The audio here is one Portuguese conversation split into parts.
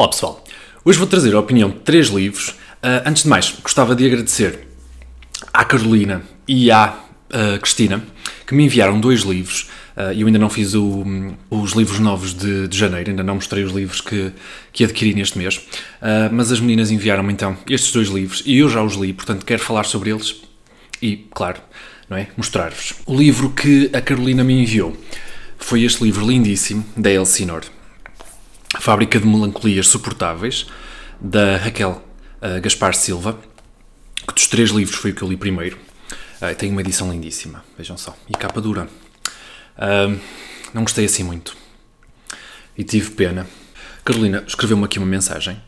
Olá pessoal, hoje vou trazer a opinião de 3 livros. Antes de mais, gostava de agradecer à Carolina e à Cristina, que me enviaram 2 livros. Eu ainda não fiz os livros novos de janeiro, ainda não mostrei os livros que adquiri neste mês, mas as meninas enviaram-me então estes 2 livros e eu já os li, portanto quero falar sobre eles e, claro, não é, mostrar-vos. O livro que a Carolina me enviou foi este livro lindíssimo, da Elsinore, Fábrica de Melancolias Suportáveis, da Raquel Gaspar Silva, que dos 3 livros foi o que eu li primeiro. Tem uma edição lindíssima, vejam só, e capa dura. Não gostei assim muito e tive pena. Carolina escreveu-me aqui uma mensagem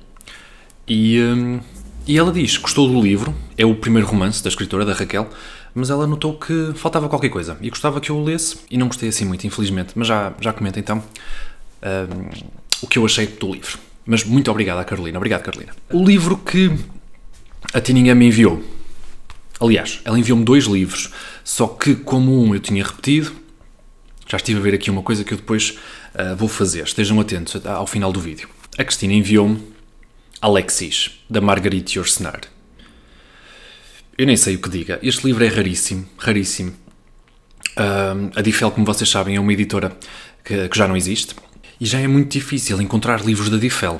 e ela diz que gostou do livro, é o primeiro romance da escritora, da Raquel, mas ela notou que faltava qualquer coisa e gostava que eu o lesse e não gostei assim muito, infelizmente, mas já comenta então o que eu achei do livro. Mas muito obrigado à Carolina. Obrigado, Carolina. O livro que a Tininha me enviou, aliás, ela enviou-me 2 livros, só que como um eu tinha repetido, já estive a ver aqui uma coisa que eu depois vou fazer. Estejam atentos ao final do vídeo. A Cristina enviou-me Alexis, da Marguerite Yourcenar. Eu nem sei o que diga. Este livro é raríssimo, raríssimo. A Difel, como vocês sabem, é uma editora que já não existe. E já é muito difícil encontrar livros da Difel.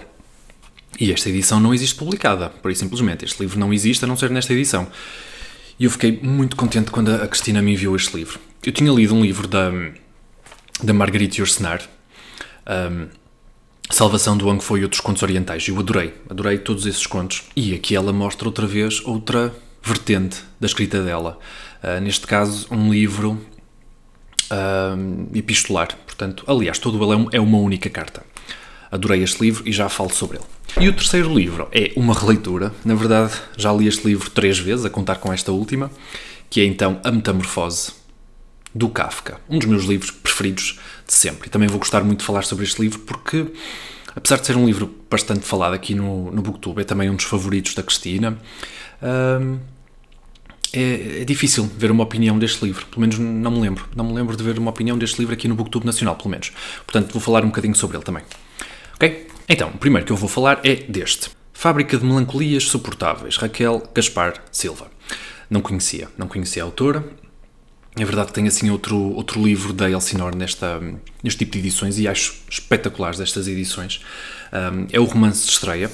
E esta edição não existe publicada, por isso simplesmente. Este livro não existe a não ser nesta edição. E eu fiquei muito contente quando a Cristina me enviou este livro. Eu tinha lido um livro da Marguerite Yourcenar, Salvação do Ango Foi e Outros Contos Orientais. Eu adorei todos esses contos. E aqui ela mostra outra vez outra vertente da escrita dela. Neste caso, um livro epistolar. Portanto, aliás, todo ele é uma única carta. Adorei este livro e já falo sobre ele. E o terceiro livro é uma releitura. Na verdade, já li este livro 3 vezes, a contar com esta última, que é então A Metamorfose, do Kafka. Um dos meus livros preferidos de sempre. E também vou gostar muito de falar sobre este livro porque, apesar de ser um livro bastante falado aqui no Booktube, é também um dos favoritos da Cristina. É difícil ver uma opinião deste livro, pelo menos não me lembro de ver uma opinião deste livro aqui no Booktube Nacional, pelo menos. Portanto, vou falar um bocadinho sobre ele também. Ok? Então, o primeiro que eu vou falar é deste. Fábrica de Melancolias Suportáveis, Raquel Gaspar Silva. Não conhecia a autora. É verdade que tem assim outro livro da Elsinore neste tipo de edições e acho espetaculares estas edições. É o romance de estreia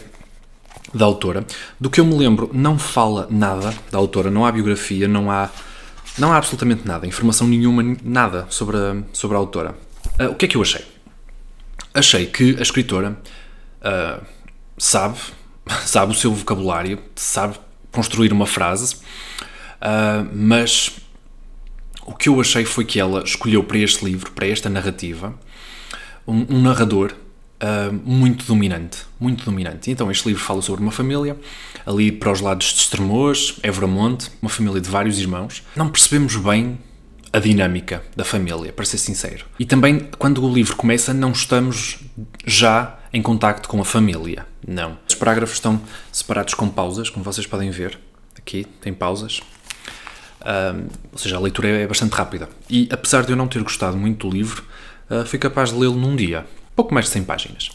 da autora. Do que eu me lembro, não fala nada da autora, não há biografia, não há absolutamente nada, informação nenhuma, nada sobre a autora. O que é que eu achei? Achei que a escritora sabe o seu vocabulário, sabe construir uma frase, mas o que eu achei foi que ela escolheu para este livro, para esta narrativa, um narrador muito dominante. Então este livro fala sobre uma família, ali para os lados de Estremoz, Evramonte, uma família de vários irmãos. Não percebemos bem a dinâmica da família, para ser sincero. E também, quando o livro começa, não estamos já em contacto com a família, não. Os parágrafos estão separados com pausas, como vocês podem ver. Aqui tem pausas. Ou seja, a leitura é bastante rápida. E apesar de eu não ter gostado muito do livro, fui capaz de lê-lo num dia. Pouco mais de 100 páginas.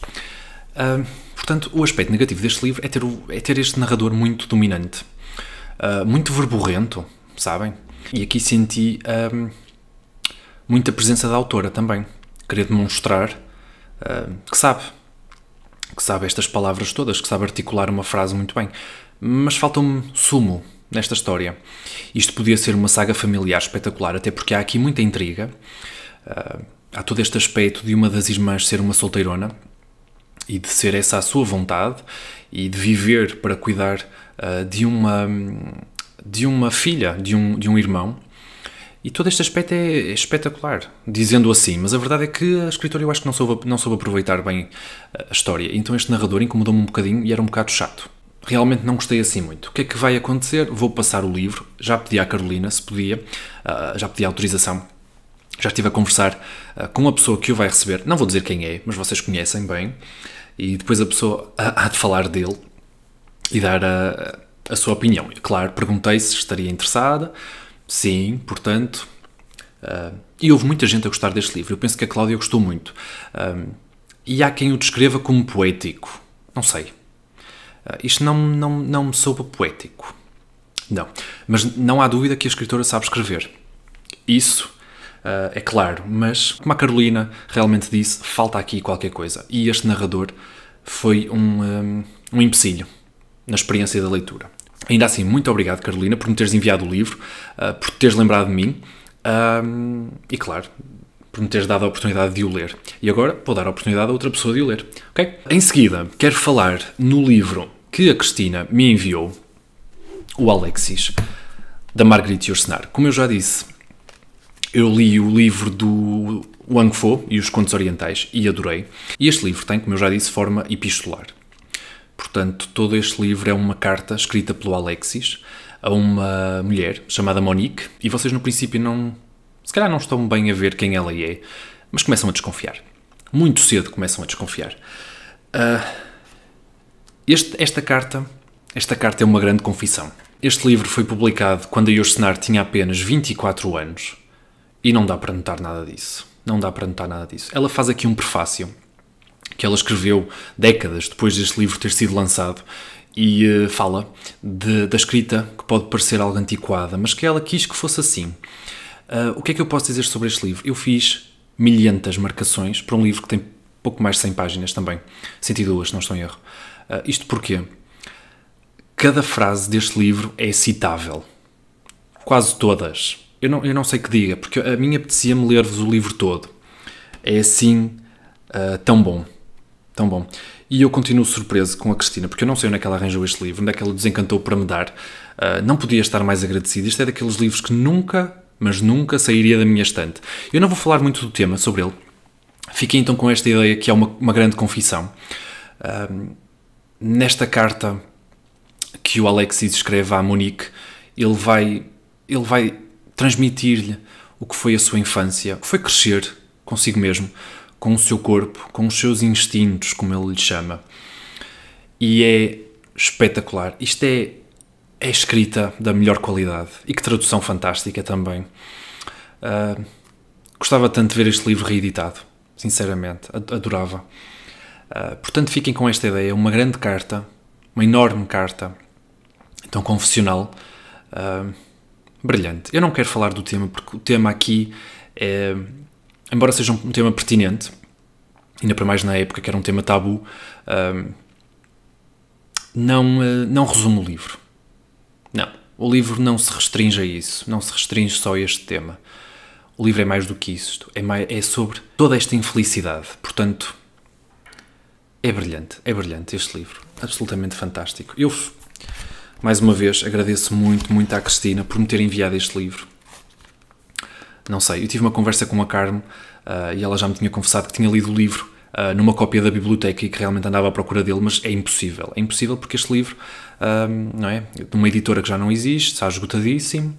Portanto, o aspecto negativo deste livro é ter este narrador muito dominante. Muito verborrento, sabem? E aqui senti muita presença da autora também. Querer demonstrar que sabe estas palavras todas, que sabe articular uma frase muito bem. Mas falta-me sumo nesta história. Isto podia ser uma saga familiar espetacular, até porque há aqui muita intriga. Há todo este aspecto de uma das irmãs ser uma solteirona e de ser essa a sua vontade e de viver para cuidar de uma filha, de um irmão. E todo este aspecto é espetacular, dizendo assim, mas a verdade é que a escritora eu acho que não soube aproveitar bem a história. Então este narrador incomodou-me um bocadinho e era um bocado chato. Realmente não gostei assim muito. O que é que vai acontecer? Vou passar o livro, já pedi à Carolina se podia, já pedi a autorização. Já estive a conversar com a pessoa que o vai receber, não vou dizer quem é, mas vocês conhecem bem, e depois a pessoa há de falar dele e dar a sua opinião. Claro, perguntei se estaria interessada, sim, portanto, e houve muita gente a gostar deste livro, eu penso que a Cláudia gostou muito, e há quem o descreva como poético, Não sei. Isto não me soa poético. Não. Mas não há dúvida que a escritora sabe escrever. Isso é claro. Mas, como a Carolina realmente disse, falta aqui qualquer coisa. E este narrador foi um empecilho na experiência da leitura. Ainda assim, muito obrigado, Carolina, por me teres enviado o livro, por te teres lembrado de mim e, claro, por me teres dado a oportunidade de o ler. E agora vou dar a oportunidade a outra pessoa de o ler. Okay? Em seguida, quero falar no livro que a Cristina me enviou, o Alexis, da Marguerite Yourcenar. Como eu já disse, eu li o livro do Wang Fo e os Contos Orientais e adorei. E este livro tem, como eu já disse, forma epistolar. Portanto, todo este livro é uma carta escrita pelo Alexis a uma mulher chamada Monique. E vocês, no princípio, se calhar não estão bem a ver quem ela é, mas começam a desconfiar. Muito cedo começam a desconfiar. Esta carta é uma grande confissão. Este livro foi publicado quando a Yourcenar tinha apenas 24 anos e não dá para notar nada disso. Não dá para notar nada disso. Ela faz aqui um prefácio que ela escreveu décadas depois deste livro ter sido lançado e fala da escrita que pode parecer algo antiquada, mas que ela quis que fosse assim. O que é que eu posso dizer sobre este livro? Eu fiz milhentas marcações para um livro que tem pouco mais de 100 páginas também. 102, se não estou em erro. Isto porquê? Cada frase deste livro é citável. Quase todas. Eu não sei que diga, porque a mim apetecia-me ler-vos o livro todo. É assim tão bom. Tão bom. E eu continuo surpreso com a Cristina, porque eu não sei onde é que ela arranjou este livro, onde é que ela desencantou para me dar. Não podia estar mais agradecido. Isto é daqueles livros que nunca, mas nunca sairia da minha estante. Eu não vou falar muito do tema sobre ele. Fiquei então com esta ideia que é uma grande confissão. Nesta carta que o Alexis escreve à Monique, ele vai transmitir-lhe o que foi a sua infância, o que foi crescer consigo mesmo, com o seu corpo, com os seus instintos, como ele lhe chama. E é espetacular. Isto é escrita da melhor qualidade. E que tradução fantástica também. Gostava tanto de ver este livro reeditado. Sinceramente, adorava. Portanto, fiquem com esta ideia. Uma grande carta, uma enorme carta, tão confessional, brilhante. Eu não quero falar do tema, porque o tema aqui é, embora seja um tema pertinente, ainda para mais na época que era um tema tabu, não resume o livro. Não. O livro não se restringe a isso. Não se restringe só a este tema. O livro é mais do que isto. É sobre toda esta infelicidade. Portanto, é brilhante este livro. Absolutamente fantástico. Eu, mais uma vez, agradeço muito, muito à Cristina por me ter enviado este livro. Não sei, eu tive uma conversa com a Carmen e ela já me tinha confessado que tinha lido o livro numa cópia da biblioteca e que realmente andava à procura dele, mas é impossível. É impossível porque este livro, não é, de uma editora que já não existe, está esgotadíssimo,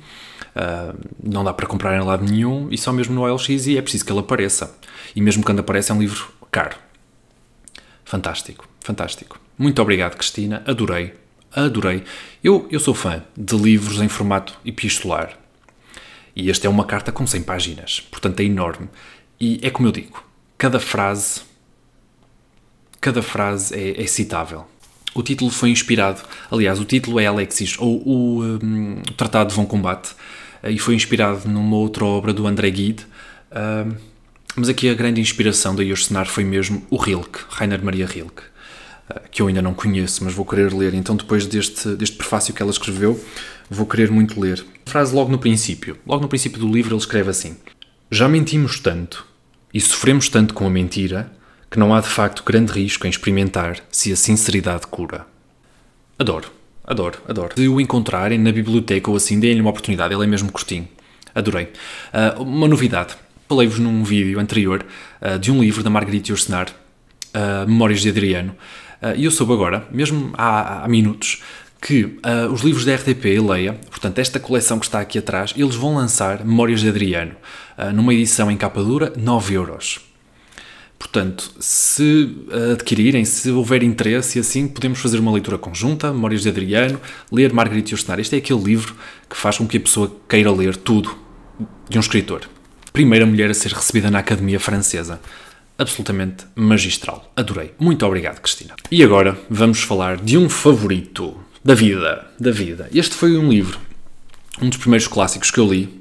não dá para comprar em lado nenhum e só mesmo no OLX e é preciso que ele apareça. E mesmo quando aparece é um livro caro. Fantástico, fantástico. Muito obrigado, Cristina. Adorei. Eu sou fã de livros em formato epistolar. E esta é uma carta com 100 páginas. Portanto, é enorme. E é como eu digo. Cada frase é citável. O título foi inspirado... Aliás, o título é Alexis, ou o Tratado de Bom Combate. E foi inspirado numa outra obra do André Gide. Mas aqui a grande inspiração da Yourcenar foi mesmo o Rilke, Rainer Maria Rilke, que eu ainda não conheço, mas vou querer ler. Então, depois deste prefácio que ela escreveu, vou querer muito ler. A frase logo no princípio do livro, ele escreve assim: já mentimos tanto e sofremos tanto com a mentira que não há de facto grande risco em experimentar se a sinceridade cura. Adoro. Se o encontrarem na biblioteca ou assim, deem-lhe uma oportunidade, ele é mesmo curtinho. Adorei. Uma novidade. Falei-vos num vídeo anterior de um livro da Marguerite Yourcenar, Memórias de Adriano, e eu soube agora, mesmo há minutos, que os livros da RTP e Leia, portanto esta coleção que está aqui atrás, eles vão lançar Memórias de Adriano, numa edição em capa dura, 9€. Portanto, se adquirirem, se houver interesse e assim, podemos fazer uma leitura conjunta, Memórias de Adriano, ler Marguerite Yourcenar. Este é aquele livro que faz com que a pessoa queira ler tudo de um escritor. Primeira mulher a ser recebida na Academia Francesa. absolutamente magistral. Adorei. Muito obrigado, Cristina. E agora vamos falar de um favorito da vida. Este foi um livro, um dos primeiros clássicos que eu li,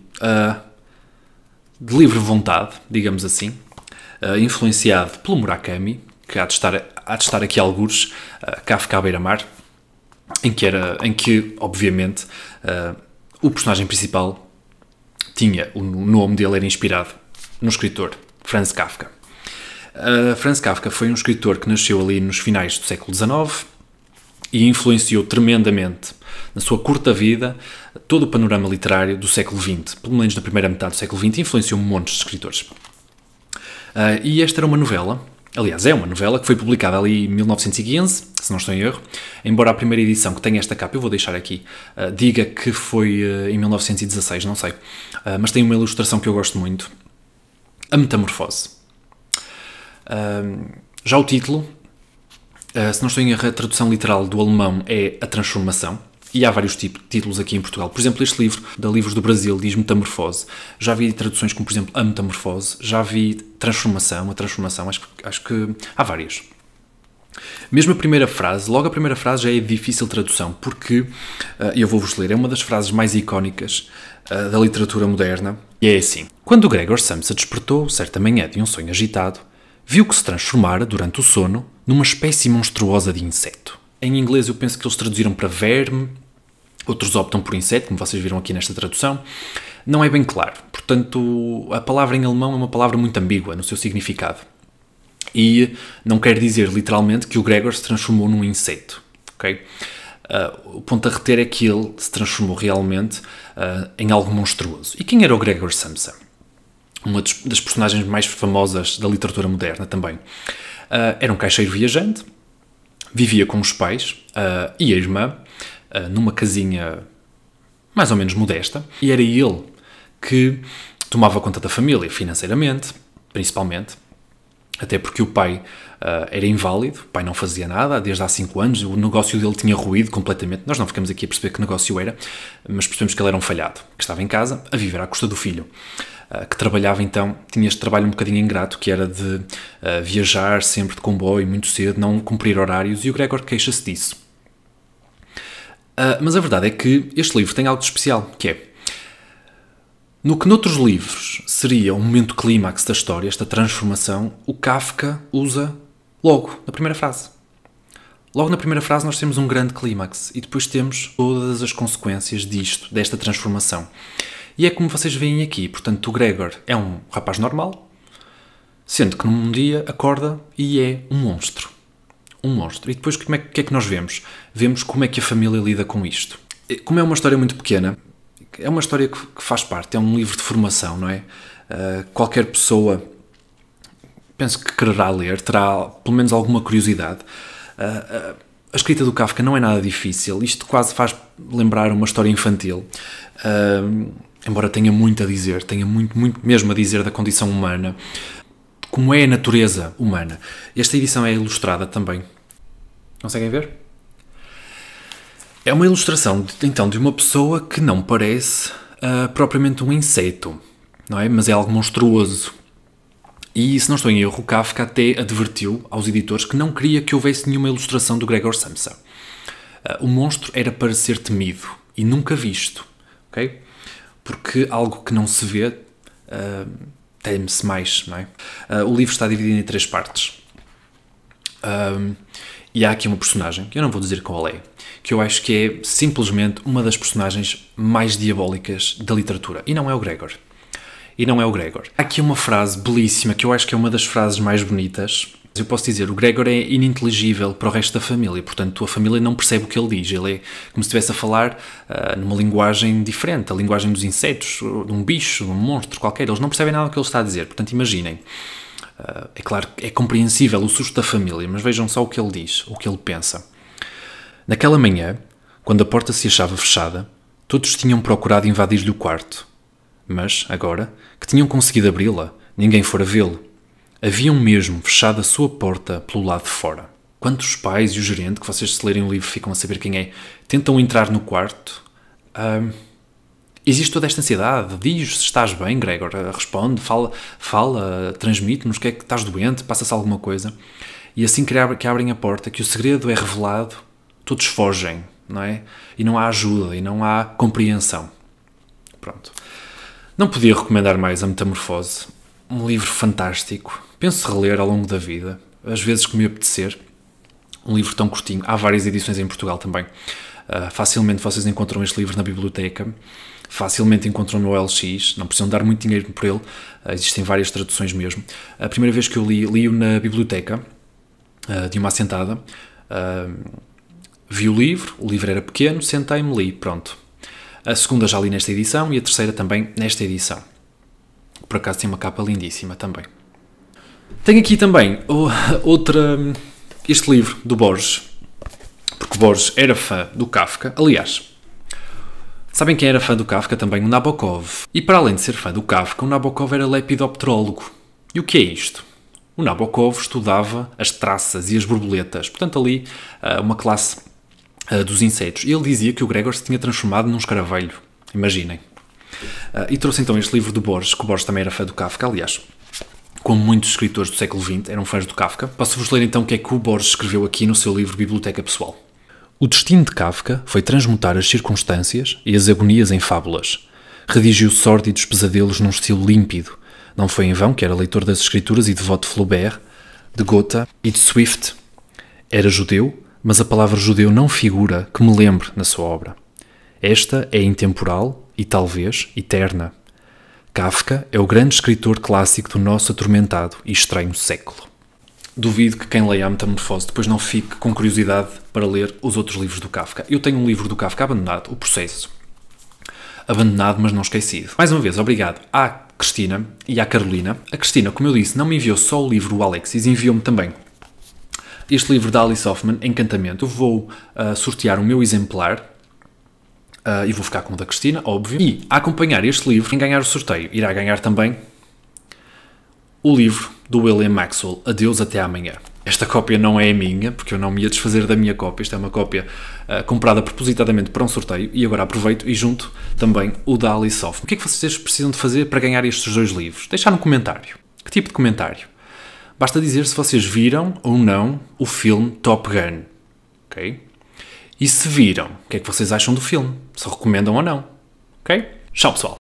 de livre vontade, digamos assim, influenciado pelo Murakami, que há de estar aqui algures, Kafka à beira-mar, em que obviamente, o personagem principal tinha o nome dele, era inspirado no escritor Franz Kafka. Franz Kafka foi um escritor que nasceu ali nos finais do século XIX e influenciou tremendamente, na sua curta vida, todo o panorama literário do século XX. Pelo menos na primeira metade do século XX, influenciou montes de escritores. E esta era uma novela, aliás, é uma novela que foi publicada ali em 1915, se não estou em erro, embora a primeira edição que tem esta capa, eu vou deixar aqui, diga que foi em 1916, não sei, mas tem uma ilustração que eu gosto muito, A Metamorfose. Já o título, se não estou em erro, a tradução literal do alemão é A Transformação, e há vários títulos aqui em Portugal. Por exemplo, este livro, da Livros do Brasil, diz Metamorfose. Já vi traduções como, por exemplo, A Metamorfose. Já vi Transformação, A Transformação. Acho que há várias. Mesmo a primeira frase, logo a primeira frase já é difícil tradução, porque, eu vou-vos ler, é uma das frases mais icónicas da literatura moderna, e é assim. Quando Gregor Samsa despertou, certa manhã de um sonho agitado, viu que se transformara, durante o sono, numa espécie monstruosa de inseto. Em inglês eu penso que eles traduziram para verme, outros optam por inseto, como vocês viram aqui nesta tradução. Não é bem claro. Portanto, a palavra em alemão é uma palavra muito ambígua no seu significado. E não quer dizer, literalmente, que o Gregor se transformou num inseto. Okay? O ponto a reter é que ele se transformou realmente em algo monstruoso. E quem era o Gregor Samsa? Uma das personagens mais famosas da literatura moderna também. Era um caixeiro viajante, vivia com os pais e a irmã, numa casinha mais ou menos modesta, e era ele que tomava conta da família, financeiramente, principalmente, até porque o pai era inválido, o pai não fazia nada desde há 5 anos, o negócio dele tinha ruído completamente. Nós não ficamos aqui a perceber que negócio era, mas percebemos que ele era um falhado, que estava em casa a viver à custa do filho, que trabalhava então, tinha este trabalho um bocadinho ingrato, que era de viajar sempre de comboio, muito cedo, não cumprir horários, e o Gregor queixa-se disso. Mas a verdade é que este livro tem algo de especial, que é, no que noutros livros seria um momento clímax da história, esta transformação, o Kafka usa logo, na primeira frase. Logo na primeira frase nós temos um grande clímax e depois temos todas as consequências desta transformação. E é como vocês veem aqui, portanto o Gregor é um rapaz normal, sendo que num dia acorda e é um monstro. Um monstro. E depois o que é que nós vemos? Vemos como é que a família lida com isto. Como é uma história muito pequena, é uma história que faz parte, é um livro de formação, não é? Qualquer pessoa, penso que quererá ler, terá pelo menos alguma curiosidade. A escrita do Kafka não é nada difícil, isto quase faz lembrar uma história infantil, embora tenha muito a dizer, tenha muito mesmo a dizer da condição humana, como é a natureza humana. Esta edição é ilustrada também. Conseguem ver? É uma ilustração, então, de uma pessoa que não parece propriamente um inseto, não é? Mas é algo monstruoso. E, se não estou em erro, o Kafka até advertiu aos editores que não queria que houvesse nenhuma ilustração do Gregor Samsa. O monstro era para ser temido e nunca visto, ok? Porque algo que não se vê teme-se mais, não é? O livro está dividido em 3 partes. E há aqui uma personagem, que eu não vou dizer qual é, que eu acho que é simplesmente uma das personagens mais diabólicas da literatura. E não é o Gregor. Há aqui uma frase belíssima, que eu acho que é uma das frases mais bonitas. Eu posso dizer, o Gregor é ininteligível para o resto da família, portanto a família não percebe o que ele diz. Ele é como se estivesse a falar numa linguagem diferente, a linguagem dos insetos, de um bicho, de um monstro qualquer. Eles não percebem nada do que ele está a dizer, portanto imaginem. É claro que é compreensível o susto da família, mas vejam só o que ele diz, o que ele pensa. Naquela manhã, quando a porta se achava fechada, todos tinham procurado invadir-lhe o quarto. Mas, agora, que tinham conseguido abri-la, ninguém fora vê-lo. Haviam mesmo fechado a sua porta pelo lado de fora. Quando os pais e o gerente, que vocês se lerem o livro ficam a saber quem é, tentam entrar no quarto, Existe toda esta ansiedade. Diz se estás bem, Gregor. Responde, fala, transmite-nos que é que estás doente, passa-se alguma coisa. E assim que abrem a porta, que o segredo é revelado, todos fogem, não é? E não há ajuda, e não há compreensão. Pronto. Não podia recomendar mais a Metamorfose. Um livro fantástico. Penso reler ao longo da vida, às vezes que me apetecer. Um livro tão curtinho. Há várias edições em Portugal também. Facilmente vocês encontram este livro na biblioteca. Facilmente encontram no OLX. Não precisam dar muito dinheiro por ele. Existem várias traduções mesmo. A primeira vez que eu li-o na biblioteca, de uma assentada. Vi o livro era pequeno, sentei-me, li, pronto. A segunda já li nesta edição e a terceira também nesta edição. Por acaso tem uma capa lindíssima também. Tenho aqui também este livro do Borges, porque Borges era fã do Kafka. Aliás, sabem quem era fã do Kafka também? O Nabokov. E para além de ser fã do Kafka, o Nabokov era lepidopterólogo. E o que é isto? O Nabokov estudava as traças e as borboletas, portanto ali uma classe dos insetos. E ele dizia que o Gregor se tinha transformado num escaravelho. Imaginem. E trouxe então este livro do Borges, que o Borges também era fã do Kafka, aliás, como muitos escritores do século XX eram fãs do Kafka. Posso-vos ler então o que é que o Borges escreveu aqui no seu livro Biblioteca Pessoal. O destino de Kafka foi transmutar as circunstâncias e as agonias em fábulas. Redigiu sórdidos pesadelos num estilo límpido. Não foi em vão que era leitor das escrituras e devoto de Flaubert, de Goethe e de Swift. Era judeu, mas a palavra judeu não figura que me lembre na sua obra. Esta é intemporal e, talvez, eterna. Kafka é o grande escritor clássico do nosso atormentado e estranho século. Duvido que quem leia a Metamorfose depois não fique com curiosidade para ler os outros livros do Kafka. Eu tenho um livro do Kafka abandonado, O Processo. Abandonado, mas não esquecido. Mais uma vez, obrigado à Cristina e à Carolina. A Cristina, como eu disse, não me enviou só o livro O Alexis, enviou-me também este livro da Alice Hoffman, Encantamento. Eu vou sortear o meu exemplar e vou ficar com o da Cristina, óbvio. E a acompanhar este livro, quem ganhar o sorteio irá ganhar também o livro do William Maxwell, Adeus até amanhã. Esta cópia não é a minha, porque eu não me ia desfazer da minha cópia. Esta é uma cópia comprada propositadamente para um sorteio e agora aproveito e junto também o da Alice Hoffman. O que é que vocês precisam de fazer para ganhar estes dois livros? Deixar no comentário. Que tipo de comentário? Basta dizer se vocês viram ou não o filme Top Gun. Ok? E se viram, o que é que vocês acham do filme? Se recomendam ou não. Ok? Tchau, pessoal!